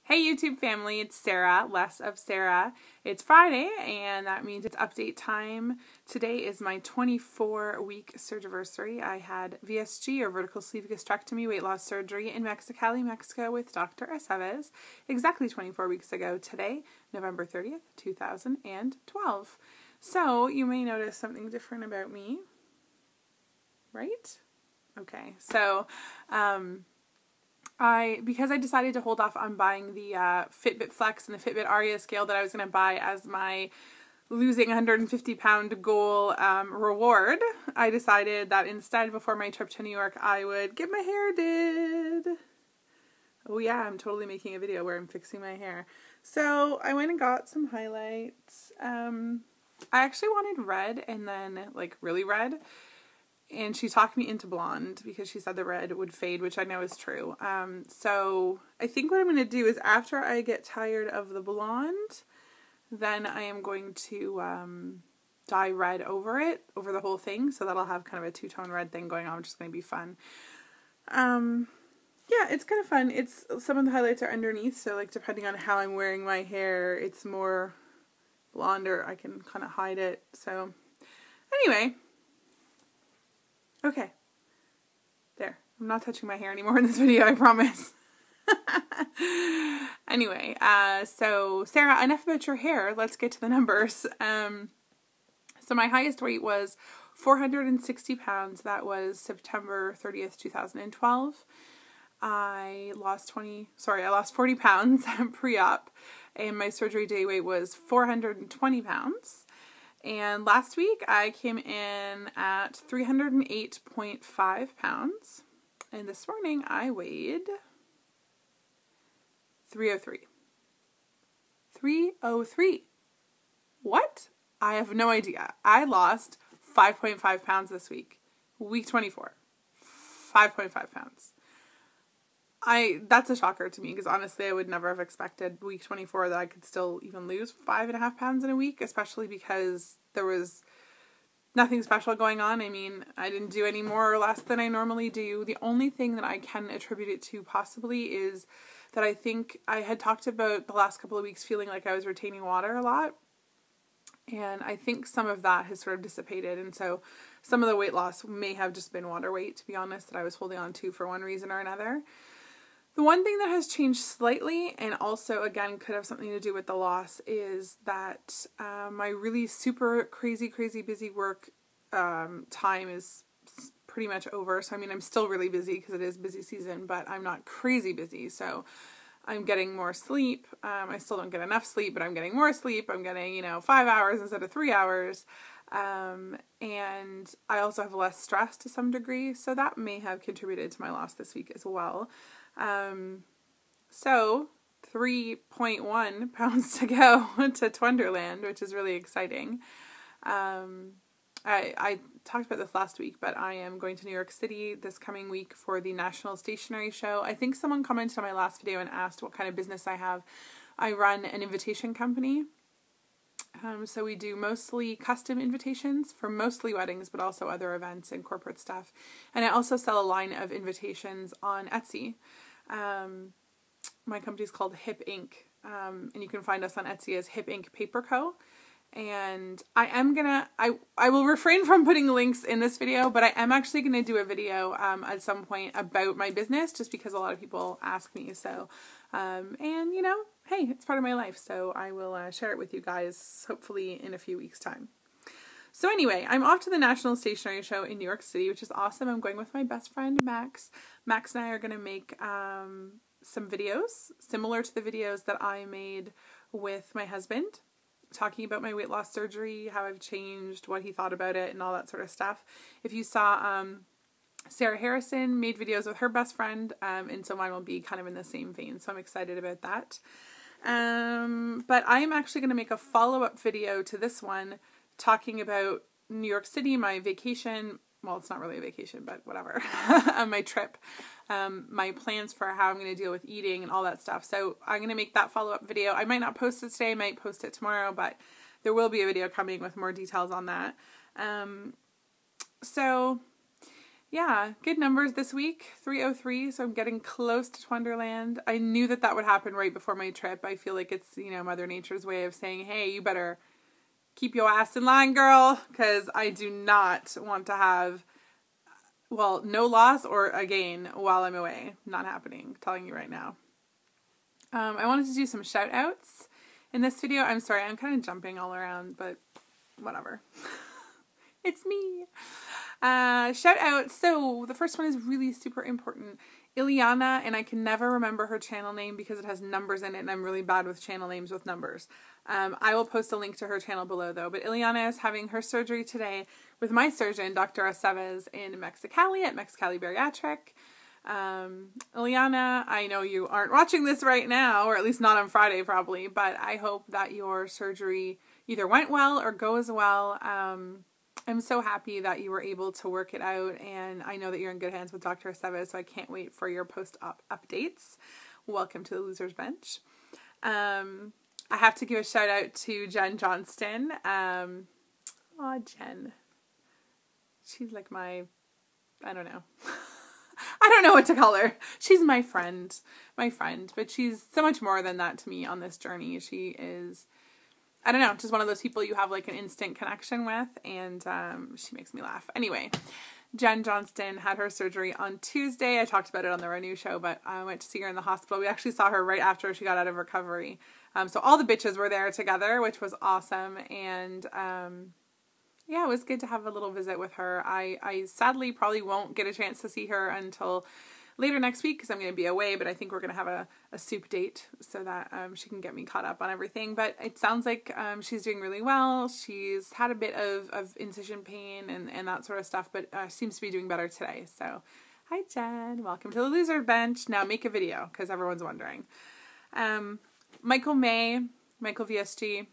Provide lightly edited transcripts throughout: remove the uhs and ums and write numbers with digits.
Hey YouTube family, it's Sarah, Less of Sarah. It's Friday and that means it's update time. Today is my 24-week surgiversary. I had VSG or vertical sleeve gastrectomy weight loss surgery in Mexicali, Mexico with Dr. Aceves exactly 24 weeks ago today, November 30th, 2012. So you may notice something different about me, right? Okay, so because I decided to hold off on buying the Fitbit Flex and the Fitbit Aria scale that I was going to buy as my losing 150-pound goal reward, I decided that instead, before my trip to New York, I would get my hair did. Oh yeah, I'm totally making a video where I'm fixing my hair. So I went and got some highlights. I actually wanted red and then like really red. And she talked me into blonde because she said the red would fade, which I know is true. So I think what I'm going to do is after I get tired of the blonde, then I am going to dye red over it, over the whole thing. So that'll have kind of a two-tone red thing going on, which is going to be fun. Yeah, it's kind of fun. Some of the highlights are underneath, so like depending on how I'm wearing my hair, it's more blonde or I can kind of hide it. So anyway. Okay, there. I'm not touching my hair anymore in this video, I promise. Anyway, so Sarah, enough about your hair. Let's get to the numbers. So my highest weight was 460 pounds. That was September 30th, 2012. I lost 40 pounds pre-op, and my surgery day weight was 420 pounds. And last week I came in at 308.5 pounds. And this morning I weighed 303. 303. What? I have no idea. I lost 5.5 pounds this week. Week 24. 5.5 pounds. That's a shocker to me because honestly I would never have expected week 24 that I could still even lose 5.5 pounds in a week, especially because there was nothing special going on. I mean, I didn't do any more or less than I normally do. The only thing that I can attribute it to possibly is that I think I had talked about the last couple of weeks feeling like I was retaining water a lot. And I think some of that has sort of dissipated. And so some of the weight loss may have just been water weight, to be honest, that I was holding on to for one reason or another. The one thing that has changed slightly, and also, again, could have something to do with the loss, is that my really super crazy busy work time is pretty much over. So, I mean, I'm still really busy because it is busy season, but I'm not crazy busy. So, I'm getting more sleep. I still don't get enough sleep, but I'm getting more sleep. I'm getting, 5 hours instead of 3 hours. And I also have less stress to some degree. So, that may have contributed to my loss this week as well. So 3.1 pounds to go to Twonderland, which is really exciting. I talked about this last week, but I am going to New York City this coming week for the National Stationery Show. I think someone commented on my last video and asked what kind of business I have. I run an invitation company. So we do mostly custom invitations for mostly weddings, but also other events and corporate stuff. And I also sell a line of invitations on Etsy. My company is called Hip Inc. And you can find us on Etsy as Hip Inc. Paper Co. And I will refrain from putting links in this video, but I am actually going to do a video at some point about my business, just because a lot of people ask me. So, and hey, it's part of my life, so I will share it with you guys, hopefully in a few weeks' time. So anyway, I'm off to the National Stationery Show in New York City, which is awesome. I'm going with my best friend, Max. Max and I are going to make some videos similar to the videos that I made with my husband, talking about my weight loss surgery, how I've changed, what he thought about it, and all that sort of stuff. If you saw Sarah Harrison made videos with her best friend, and so mine will be kind of in the same vein, so I'm excited about that. But I'm actually going to make a follow-up video to this one talking about New York City, my vacation. Well, it's not really a vacation, but whatever. My trip, my plans for how I'm going to deal with eating and all that stuff. So I'm going to make that follow-up video. I might not post it today, I might post it tomorrow, but there will be a video coming with more details on that. So yeah, good numbers this week, 303, so I'm getting close to Twonderland. I knew that would happen right before my trip. I feel like it's, Mother Nature's way of saying, hey, you better keep your ass in line, girl, because I do not want to have, no loss or a gain while I'm away. Not happening, I'm telling you right now. I wanted to do some shout outs in this video. I'm sorry, I'm kind of jumping all around, but whatever. It's me. Shout out. So the first one is really super important. Ileana, and I can never remember her channel name because it has numbers in it, and I'm really bad with channel names with numbers. I will post a link to her channel below though, but Ileana is having her surgery today with my surgeon, Dr. Aceves, in Mexicali at Mexicali Bariatric. Ileana, I know you aren't watching this right now, or at least not on Friday probably, but I hope that your surgery either went well or goes well. I'm so happy that you were able to work it out, and I know that you're in good hands with Dr. Aceves, so I can't wait for your post-op updates. Welcome to the Loser's Bench. I have to give a shout out to Jen Johnston. Aw, Jen. She's like I don't know. I don't know what to call her. She's my friend, but she's so much more than that to me on this journey. She is, I don't know, just one of those people you have like an instant connection with, and she makes me laugh. Anyway, Jen Johnston had her surgery on Tuesday. I talked about it on the Renew show, but I went to see her in the hospital. We actually saw her right after she got out of recovery. So all the bitches were there together, which was awesome, and yeah, it was good to have a little visit with her. I sadly probably won't get a chance to see her until later next week because I'm going to be away, but I think we're going to have a soup date so that she can get me caught up on everything. But it sounds like she's doing really well. She's had a bit of incision pain and that sort of stuff, but seems to be doing better today. So, hi Jen, welcome to the Loser Bench. Now make a video because everyone's wondering. Michael VSG.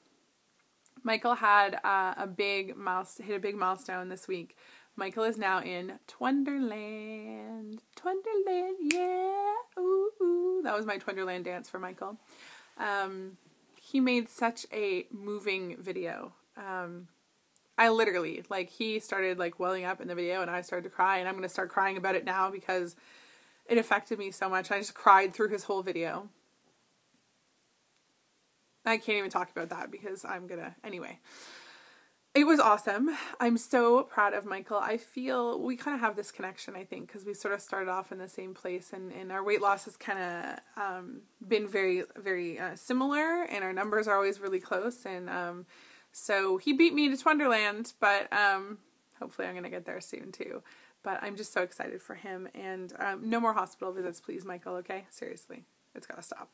Michael had hit a big milestone this week. Michael is now in Twonderland. Twonderland, yeah. Ooh, ooh. That was my Twonderland dance for Michael. He made such a moving video. I literally, he started welling up in the video and I started to cry, and I'm going to start crying about it now because it affected me so much. I just cried through his whole video. I can't even talk about that because anyway. It was awesome. I'm so proud of Michael. I feel we kind of have this connection, I think, because we sort of started off in the same place, and our weight loss has kind of been very, very similar, and our numbers are always really close, and so he beat me to Twonderland, but hopefully I'm going to get there soon too. But I'm just so excited for him, and no more hospital visits, please, Michael, okay? Seriously, it's got to stop.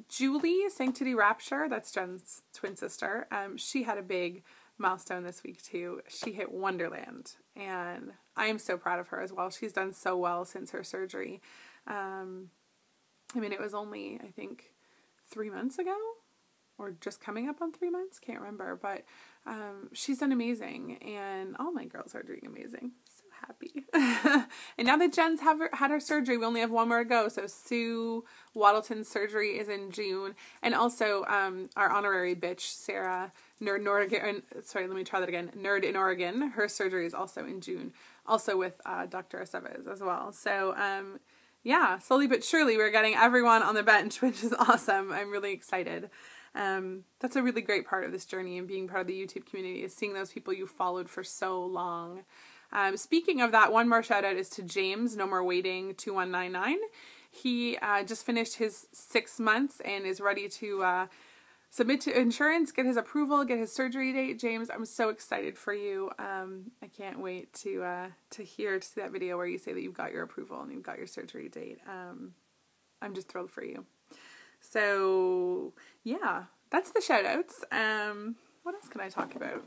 Julie, Sanctity Rapture, that's Jen's twin sister, she had a big milestone this week too. She hit Wonderland, and I am so proud of her as well. She's done so well since her surgery. I mean, it was only, I think, 3 months ago, or just coming up on 3 months, can't remember, but she's done amazing, and all my girls are doing amazing. So happy. And now that Jen's had her surgery, we only have one more to go. So Sue Waddleton's surgery is in June, and also our honorary bitch Sarah Nerd in Oregon. Her surgery is also in June, also with Dr. Aceves as well. So yeah, slowly but surely we're getting everyone on the bench, which is awesome. I'm really excited. That's a really great part of this journey, and being part of the YouTube community is seeing those people you followed for so long. Speaking of that, one more shout out is to James, No More Waiting 2199. He just finished his 6 months and is ready to submit to insurance, get his approval, get his surgery date. James, I'm so excited for you. I can't wait to see that video where you say that you've got your approval and you've got your surgery date. I'm just thrilled for you. So yeah, that's the shout outs. What else can I talk about?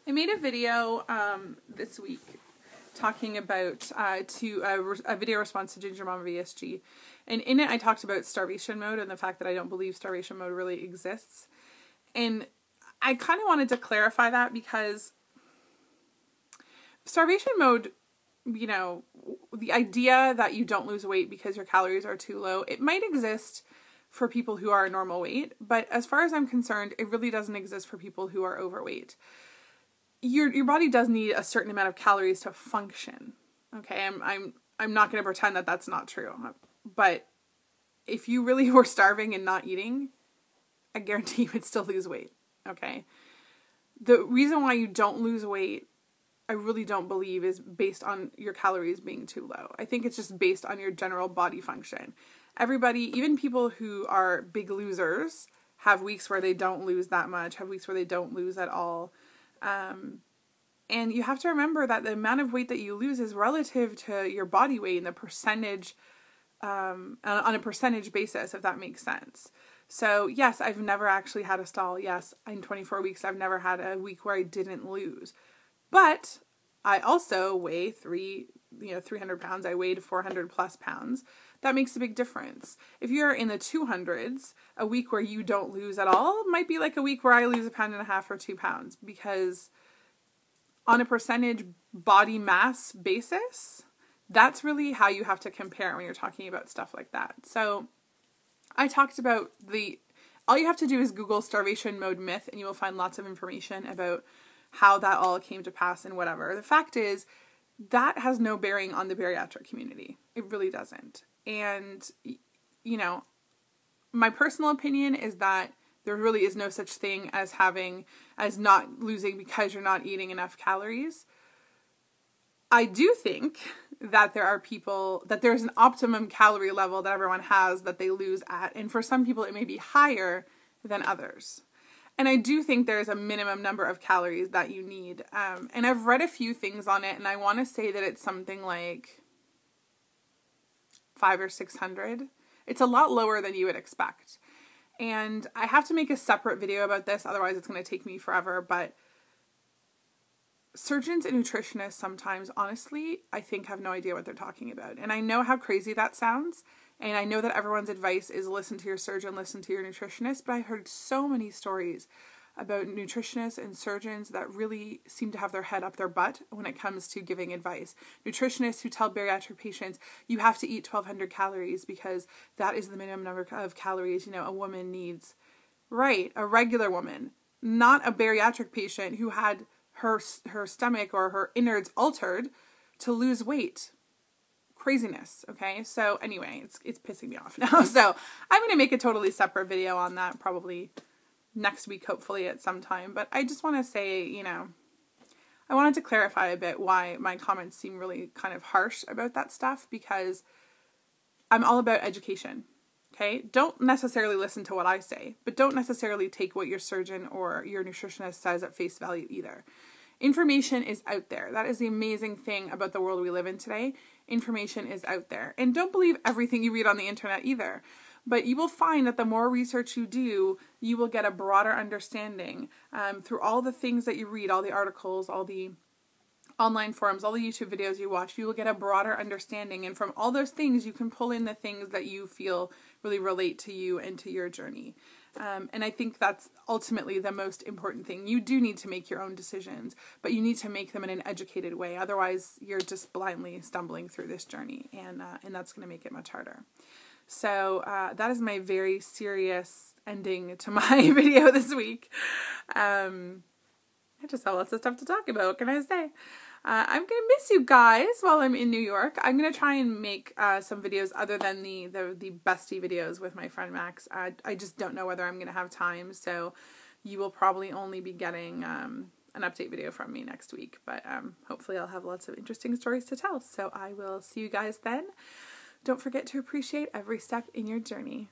I made a video this week talking about a video response to Ginger Mama VSG, and in it I talked about starvation mode and the fact that I don't believe starvation mode really exists, and I kind of wanted to clarify that because starvation mode, the idea that you don't lose weight because your calories are too low, it might exist for people who are normal weight, but as far as I'm concerned, it really doesn't exist for people who are overweight. your body does need a certain amount of calories to function. Okay, I'm not going to pretend that that's not true. But if you really were starving and not eating, I guarantee you would still lose weight. Okay, the reason why you don't lose weight, I really don't believe, is based on your calories being too low. I think it's just based on your general body function. Everybody, even people who are big losers, have weeks where they don't lose that much, have weeks where they don't lose at all. And you have to remember that the amount of weight that you lose is relative to your body weight and the percentage, on a percentage basis, if that makes sense. So yes, I've never actually had a stall. Yes, in 24 weeks, I've never had a week where I didn't lose. But I also weigh 300 pounds. I weighed 400 plus pounds. That makes a big difference. If you're in the 200s, a week where you don't lose at all might be like a week where I lose 1.5 pounds or 2 pounds, because on a percentage body mass basis, that's really how you have to compare when you're talking about stuff like that. So I talked about all you have to do is Google starvation mode myth, and you will find lots of information about how that all came to pass and whatever. The fact is, that has no bearing on the bariatric community. It really doesn't. And, my personal opinion is that there really is no such thing as not losing because you're not eating enough calories. I do think that there's an optimum calorie level that everyone has that they lose at. And for some people, it may be higher than others. And I do think there's a minimum number of calories that you need. And I've read a few things on it, and I want to say that it's something like 500 or 600. It's a lot lower than you would expect. And I have to make a separate video about this, otherwise it's going to take me forever. But surgeons and nutritionists sometimes, honestly, I think have no idea what they're talking about. And I know how crazy that sounds. And I know that everyone's advice is listen to your surgeon, listen to your nutritionist. But I heard so many stories about nutritionists and surgeons that really seem to have their head up their butt when it comes to giving advice. Nutritionists who tell bariatric patients, you have to eat 1,200 calories because that is the minimum number of calories, a woman needs. Right, a regular woman, not a bariatric patient who had her stomach or her innards altered to lose weight. Craziness, okay? So anyway, it's pissing me off now. So I'm going to make a totally separate video on that probably next week, hopefully at some time. But I just want to say, I wanted to clarify a bit why my comments seem really kind of harsh about that stuff, because I'm all about education, okay? Don't necessarily listen to what I say, but don't necessarily take what your surgeon or your nutritionist says at face value either. Information is out there. That is the amazing thing about the world we live in today. Information is out there. And don't believe everything you read on the internet either. But you will find that the more research you do, you will get a broader understanding through all the things that you read, all the articles, all the online forums, all the YouTube videos you watch. You will get a broader understanding. And from all those things, you can pull in the things that you feel really relate to you and to your journey. And I think that's ultimately the most important thing. You do need to make your own decisions, but you need to make them in an educated way. Otherwise, you're just blindly stumbling through this journey, and that's going to make it much harder. So that is my very serious ending to my video this week. I just have lots of stuff to talk about. What can I say? I'm going to miss you guys while I'm in New York. I'm going to try and make some videos other than the bestie videos with my friend Max. I just don't know whether I'm going to have time, so you will probably only be getting an update video from me next week. But hopefully I'll have lots of interesting stories to tell. So I will see you guys then. Don't forget to appreciate every step in your journey.